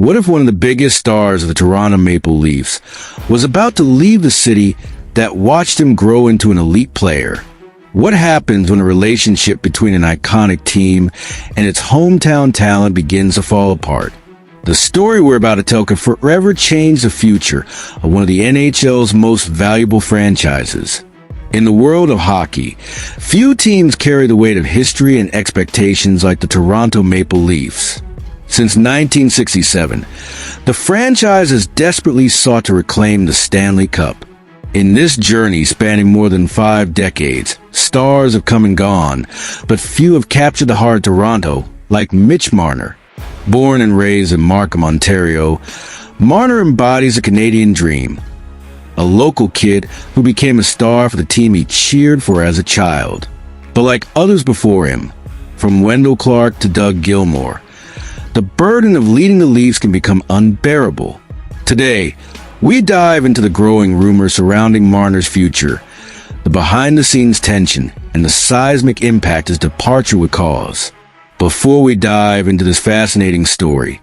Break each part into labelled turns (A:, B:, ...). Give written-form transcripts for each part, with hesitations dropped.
A: What if one of the biggest stars of the Toronto Maple Leafs was about to leave the city that watched him grow into an elite player? What happens when a relationship between an iconic team and its hometown talent begins to fall apart? The story we're about to tell could forever change the future of one of the NHL's most valuable franchises. In the world of hockey, few teams carry the weight of history and expectations like the Toronto Maple Leafs. Since 1967, the franchise has desperately sought to reclaim the Stanley Cup. In this journey spanning more than 5 decades, stars have come and gone, but few have captured the heart of Toronto, like Mitch Marner. Born and raised in Markham, Ontario, Marner embodies a Canadian dream. A local kid who became a star for the team he cheered for as a child. But like others before him, from Wendell Clark to Doug Gilmour, the burden of leading the Leafs can become unbearable. Today, we dive into the growing rumors surrounding Marner's future, the behind-the-scenes tension, and the seismic impact his departure would cause. Before we dive into this fascinating story,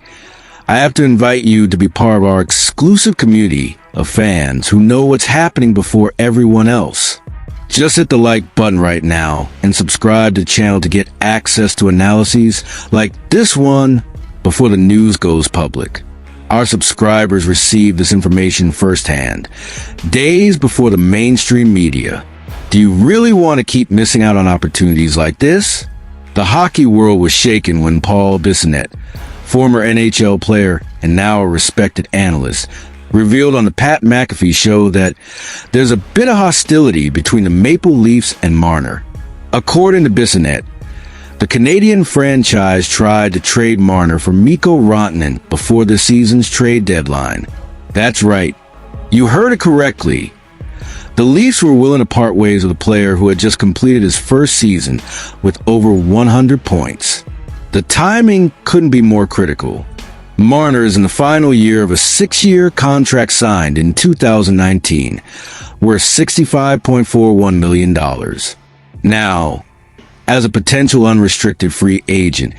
A: I have to invite you to be part of our exclusive community of fans who know what's happening before everyone else. Just hit the like button right now and subscribe to the channel to get access to analyses like this one before the news goes public. Our subscribers receive this information firsthand, days before the mainstream media. Do you really want to keep missing out on opportunities like this? The hockey world was shaken when Paul Bissonnette, former NHL player and now a respected analyst, revealed on the Pat McAfee show that there's a bit of hostility between the Maple Leafs and Marner. According to Bissonnette, the Canadian franchise tried to trade Marner for Mikko Rantanen before the season's trade deadline. That's right. You heard it correctly. The Leafs were willing to part ways with a player who had just completed his first season with over 100 points. The timing couldn't be more critical. Marner is in the final year of a 6-year contract signed in 2019, worth $65.41 million. Now, as a potential unrestricted free agent,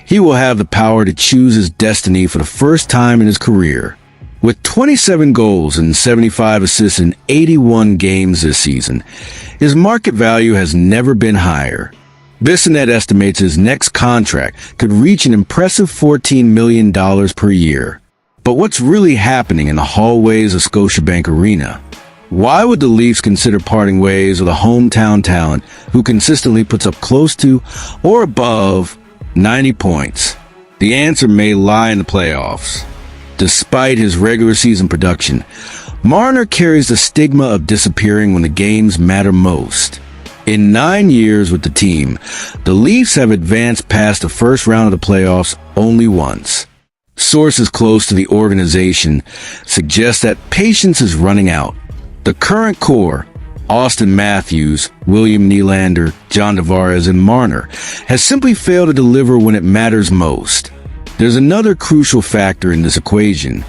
A: he will have the power to choose his destiny for the first time in his career. With 27 goals and 75 assists in 81 games this season, his market value has never been higher. Bissonnette estimates his next contract could reach an impressive $14 million per year. But what's really happening in the hallways of Scotiabank Arena? Why would the Leafs consider parting ways with a hometown talent who consistently puts up close to or above 90 points? The answer may lie in the playoffs. Despite his regular season production, Marner carries the stigma of disappearing when the games matter most. In 9 years with the team, the Leafs have advanced past the first round of the playoffs only once. Sources close to the organization suggest that patience is running out. The current core, Austin Matthews, William Nylander, John Tavares, and Marner, has simply failed to deliver when it matters most. There's another crucial factor in this equation.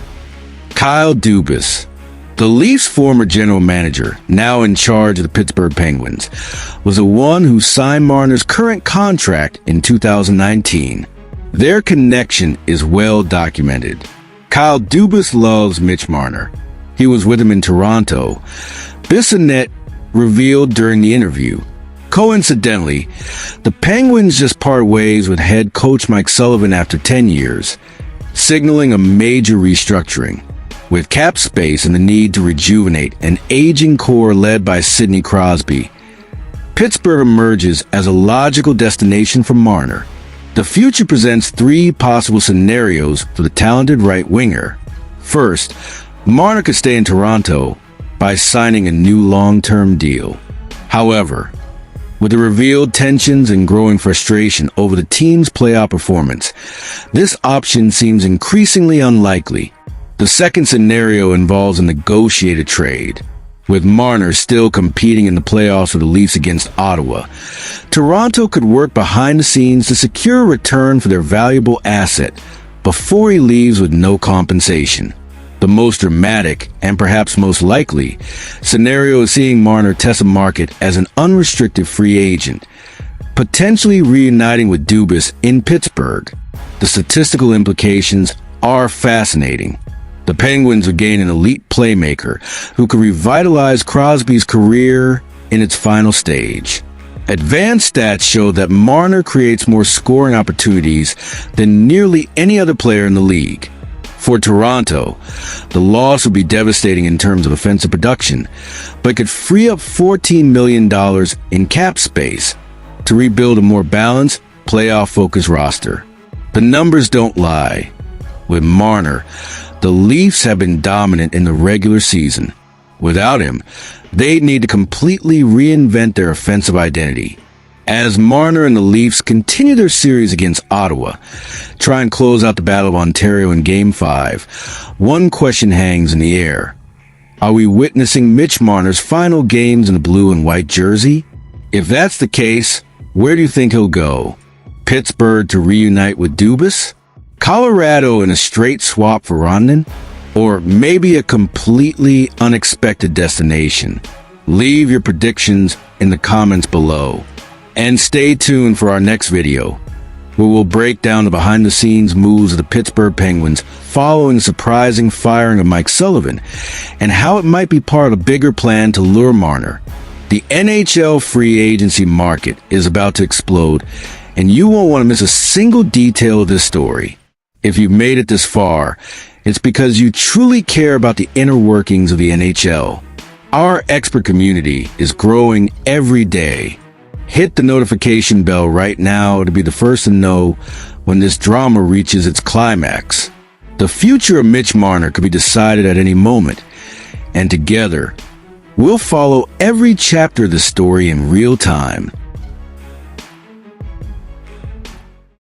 A: Kyle Dubas, the Leafs' former general manager, now in charge of the Pittsburgh Penguins, was the one who signed Marner's current contract in 2019. Their connection is well documented. Kyle Dubas loves Mitch Marner. He was with him in Toronto. Bissonnette revealed during the interview. Coincidentally, the Penguins just part ways with head coach Mike Sullivan after 10 years, signaling a major restructuring. With cap space and the need to rejuvenate an aging core led by Sidney Crosby, Pittsburgh emerges as a logical destination for Marner. The future presents 3 possible scenarios for the talented right winger. First, Marner could stay in Toronto by signing a new long-term deal. However, with the revealed tensions and growing frustration over the team's playoff performance, this option seems increasingly unlikely. The second scenario involves a negotiated trade. With Marner still competing in the playoffs with the Leafs against Ottawa, Toronto could work behind the scenes to secure a return for their valuable asset before he leaves with no compensation. The most dramatic, and perhaps most likely, scenario is seeing Marner test the market as an unrestricted free agent, potentially reuniting with Dubas in Pittsburgh. The statistical implications are fascinating. The Penguins would gain an elite playmaker who could revitalize Crosby's career in its final stage. Advanced stats show that Marner creates more scoring opportunities than nearly any other player in the league. For Toronto, the loss would be devastating in terms of offensive production, but could free up $14 million in cap space to rebuild a more balanced, playoff-focused roster. The numbers don't lie. With Marner, the Leafs have been dominant in the regular season. Without him, they'd need to completely reinvent their offensive identity. As Marner and the Leafs continue their series against Ottawa, try and close out the Battle of Ontario in Game 5, one question hangs in the air. Are we witnessing Mitch Marner's final games in the blue and white jersey? If that's the case, where do you think he'll go? Pittsburgh to reunite with Dubas? Colorado in a straight swap for Rondon? Or maybe a completely unexpected destination? Leave your predictions in the comments below. And stay tuned for our next video, where we'll break down the behind-the-scenes moves of the Pittsburgh Penguins following the surprising firing of Mike Sullivan, and how it might be part of a bigger plan to lure Marner. The NHL free agency market is about to explode, and you won't want to miss a single detail of this story. If you've made it this far, it's because you truly care about the inner workings of the NHL. Our expert community is growing every day. Hit the notification bell right now to be the first to know when this drama reaches its climax. The future of Mitch Marner could be decided at any moment, and together, we'll follow every chapter of the story in real time.